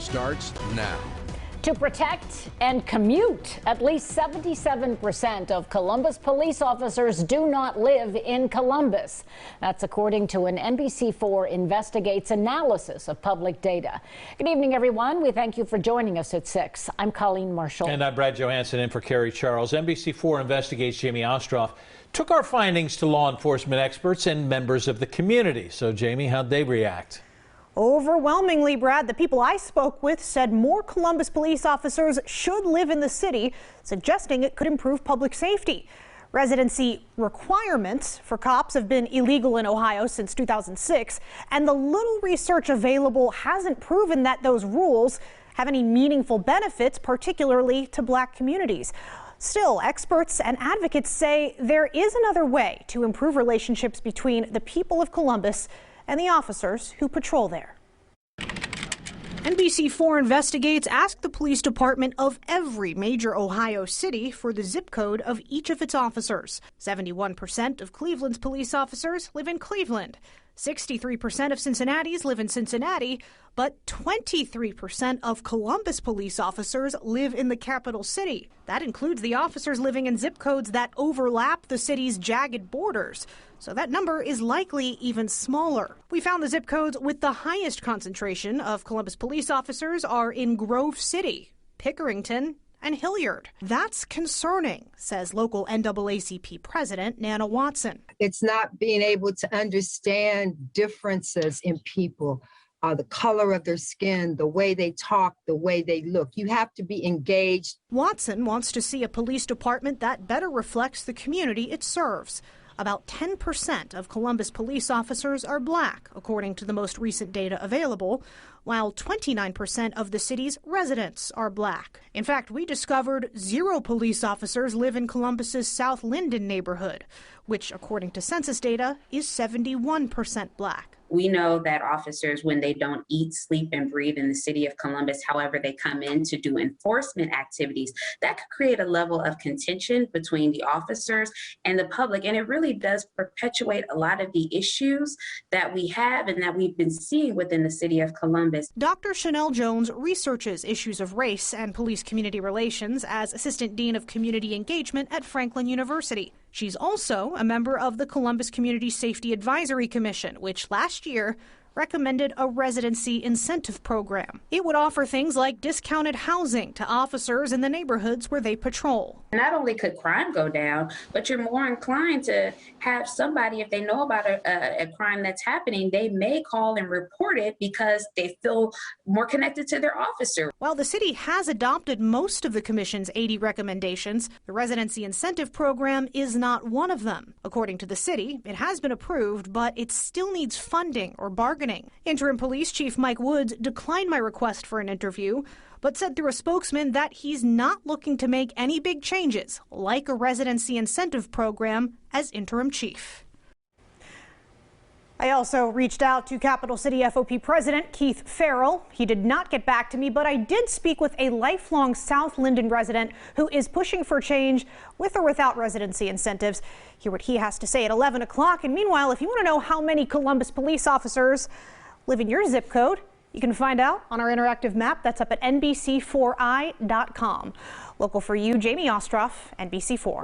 starts now. To protect and commute, at least 77% of Columbus police officers do not live in Columbus. That's according to an NBC4 Investigates analysis of public data. Good evening, everyone. We thank you for joining us at 6. I'm Colleen Marshall. And I'm Brad Johansson in for Carrie Charles. NBC4 Investigates Jamie Ostroff took our findings to law enforcement experts and members of the community. So, Jamie, how'd they react? Overwhelmingly, Brad, the people I spoke with said more Columbus police officers should live in the city, suggesting it could improve public safety. Residency requirements for cops have been illegal in Ohio since 2006, and the little research available hasn't proven that those rules have any meaningful benefits, particularly to Black communities. Still, experts and advocates say there is another way to improve relationships between the people of Columbus and the officers who patrol there. NBC4 Investigates asked the police department of every major Ohio city for the zip code of each of its officers. 71% of Cleveland's police officers live in Cleveland. 63% of Cincinnati's live in Cincinnati, but 23% of Columbus police officers live in the capital city. That includes the officers living in zip codes that overlap the city's jagged borders. So that number is likely even smaller. We found the zip codes with the highest concentration of Columbus police officers are in Grove City, Pickerington, and Hilliard. That's concerning, says local NAACP president Nana Watson. It's not being able to understand differences in people, the color of their skin, the way they talk, the way they look. You have to be engaged. Watson wants to see a police department that better reflects the community it serves. About 10% of Columbus police officers are Black, according to the most recent data available, while 29% of the city's residents are Black. In fact, we discovered 0 police officers live in Columbus's South Linden neighborhood, which, according to census data, is 71% Black. We know that officers, when they don't eat, sleep, and breathe in the city of Columbus, however they come in to do enforcement activities, that could create a level of contention between the officers and the public. And it really does perpetuate a lot of the issues that we have and that we've been seeing within the city of Columbus. Dr. Chanel Jones researches issues of race and police community relations as Assistant Dean of Community Engagement at Franklin University. She's also a member of the Columbus Community Safety Advisory Commission, which last year recommended a residency incentive program. It would offer things like discounted housing to officers in the neighborhoods where they patrol. Not only could crime go down, but you're more inclined to have somebody, if they know about a crime that's happening, they may call and report it because they feel more connected to their officer. While the city has adopted most of the commission's 80 recommendations, the residency incentive program is not one of them. According to the city, it has been approved, but it still needs funding or bargaining. Interim Police Chief Mike Woods declined my request for an interview, but said through a spokesman that he's not looking to make any big changes, like a residency incentive program, as interim chief. I also reached out to Capital City FOP President Keith Farrell. He did not get back to me, but I did speak with a lifelong South Linden resident who is pushing for change with or without residency incentives. Hear what he has to say at 11 o'clock. And meanwhile, if you want to know how many Columbus police officers live in your zip code, you can find out on our interactive map. That's up at NBC4i.com. Local for you, Jamie Ostroff, NBC4.